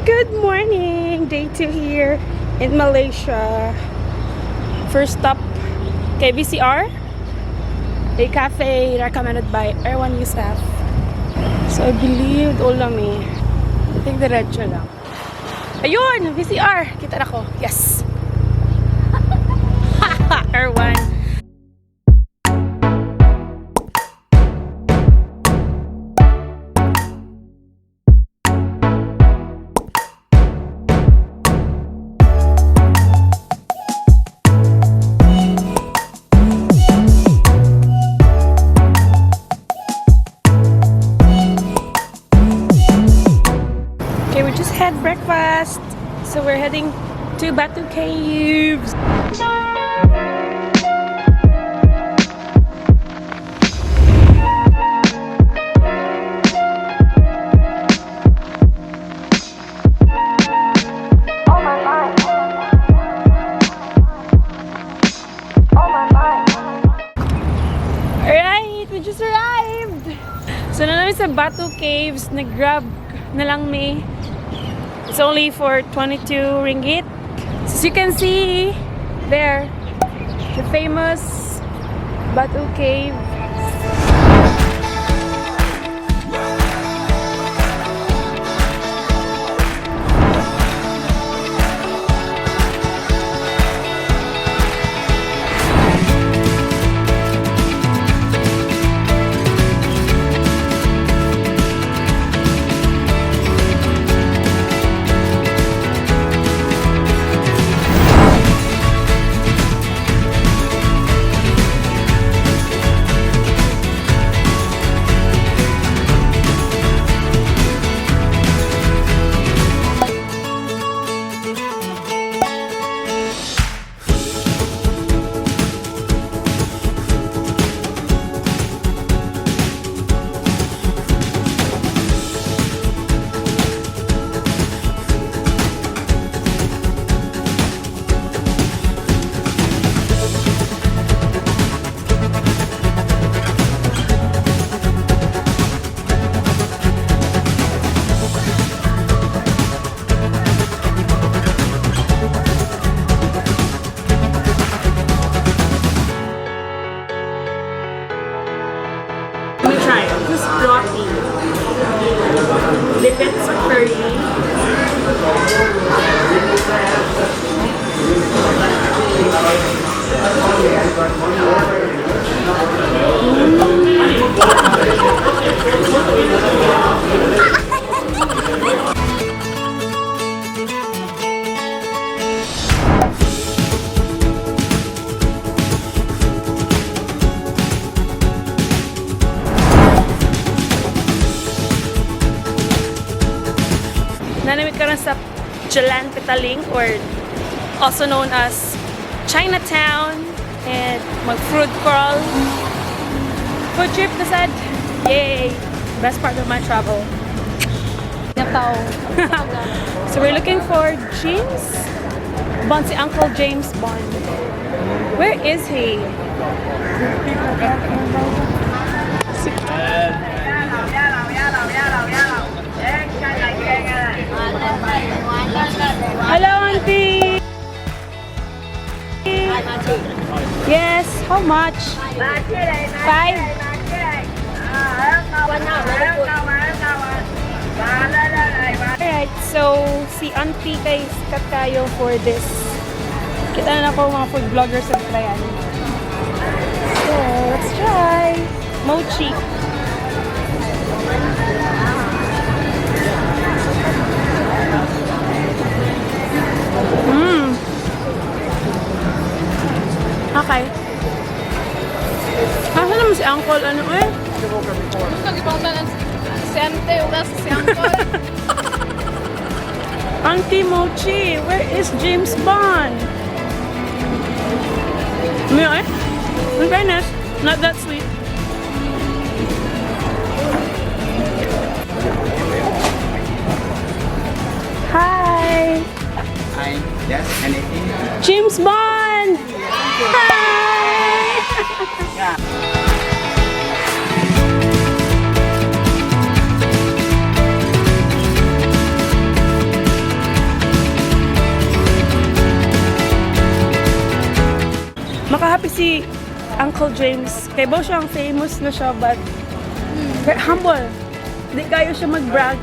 Good morning! Day 2 here in Malaysia. First stop, KBCR, a cafe recommended by Erwan Yusef. So I believe ulami. I think diretso lang. Ayun! VCR! Kita na ko. Yes! Erwan. Okay, we just had breakfast. So we're heading to Batu Caves. Alright, we just arrived. So na namin sa Batu Caves, nag-grab na lang me. It's only for 22 ringgit. So as you can see there, the famous Batu Cave. This roti. Dip it sa curry. Nanamit ka rin sa Jalan Petaling, or also known as Chinatown, and mag-fruit crawl. Food trip na sad. Yay! Best part of my travel. So we're looking for James Bond, si Uncle James Bond. Where is he? Hello, auntie. Yes. How much? 5. Alright, so si auntie kay sikat kayo for this. Kita na ako mga food vloggers sa Trayan. So let's try mochi. Okay. Asa naman si Uncle? Ano eh? Si Uncle. Auntie Mochi, where is James Bond? May in fairness, not that sweet. Hi. Hi. Yes, anything? James Bond. Hi. Yeah. si Uncle James. Kay Bo siyang famous na siya, but very humble. Hindi kayo siya mag-brag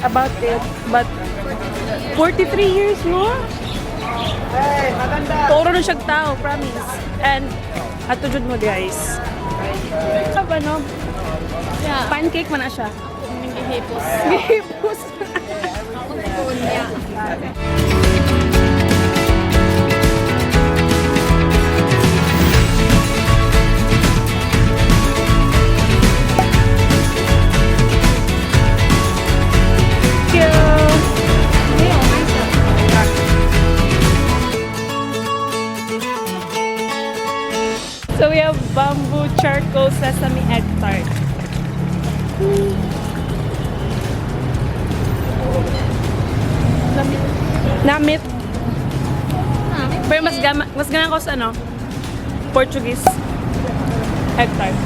about it. But 43 years, no? Toro na siyang tao, promise. And, ato jud mo guys. Ano, no? Yeah. Pancake man na siya. Gihipos. Gihipos. So we have bamboo charcoal sesame egg tart. Namit. Pero mas gana ko sa ano? Portuguese egg tart.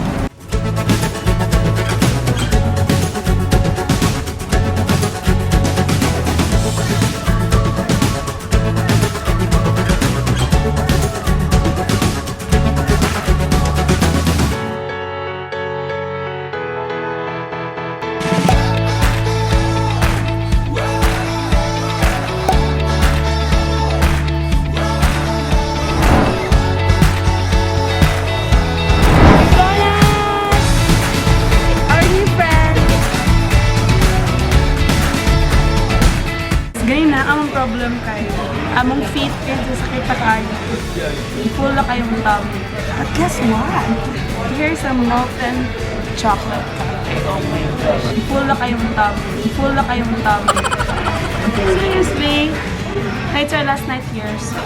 Among problem kayo. Among feet kayo sa sakit na kayo. Full na kayong tummy. But guess what? Here's some molten chocolate cafe. Oh my gosh. Full na kayong tummy. Full na kayong tummy. Seriously? It's our last night here, so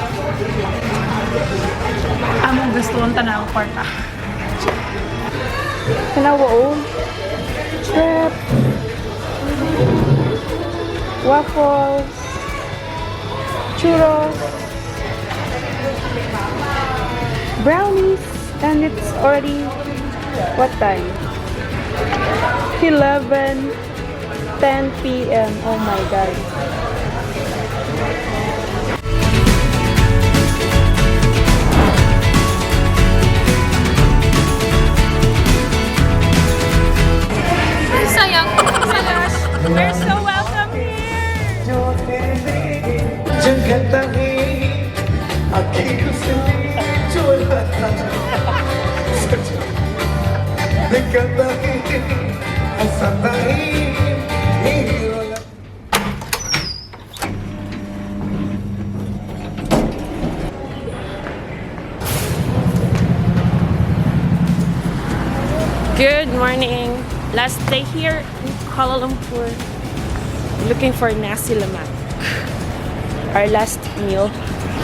among gusto ang tanawang kwarta. Tanawa trap. Waffles. Churros, brownies, and it's already what time? 11:10 p.m. Oh my god. Sayang. We're so welcome here. Good morning. Last day here in Kuala Lumpur. Looking for nasi lemak. Our last meal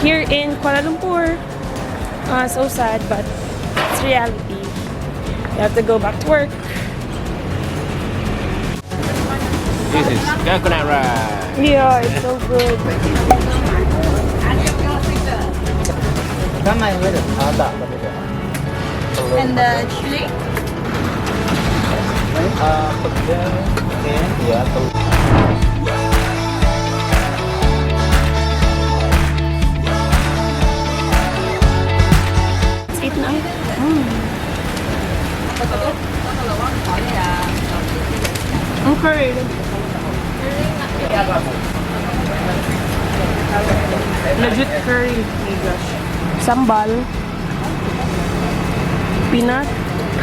here in Kuala Lumpur. So sad, but it's reality. We have to go back to work. This is coconut rice. Yeah, it's so good. And the chili? Let's eat na. Okay. Legit curry. Oh my gosh. Sambal. Peanut.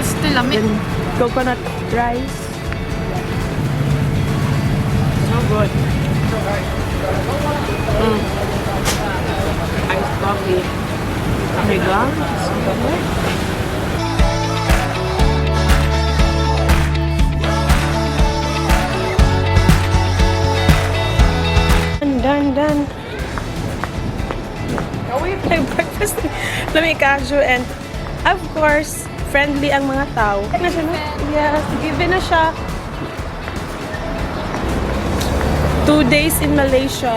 Still lamig. And coconut rice. So good. Iced coffee. Oh my god. So good. Done. Breakfast. Lamig kaso and of course, friendly ang mga tao. Yes, given na siya. 2 days in Malaysia.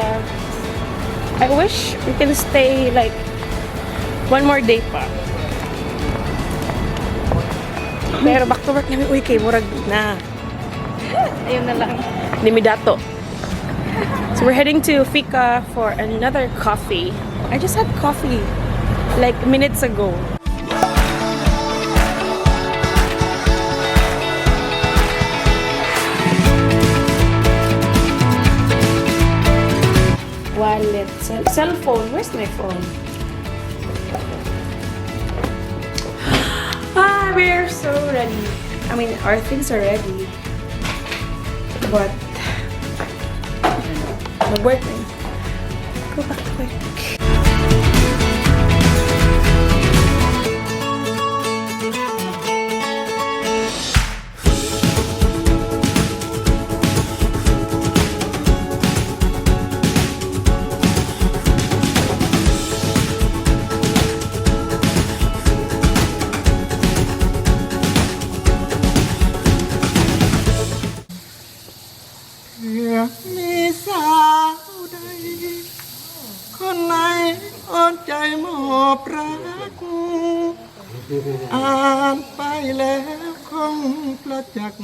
I wish we can stay like 1 more day pa. Pero back to work namin, uy, kay murag na. Ayun na lang. Limidato. So we're heading to Fika for another coffee. I just had coffee like minutes ago. cell phone. Where's my phone? We're so ready. I mean, our things are ready. But the working. Go back quick.มีสาวใดคนไหนอ่อนใจมอบรักอ่านไปแล้วคงประจักษ์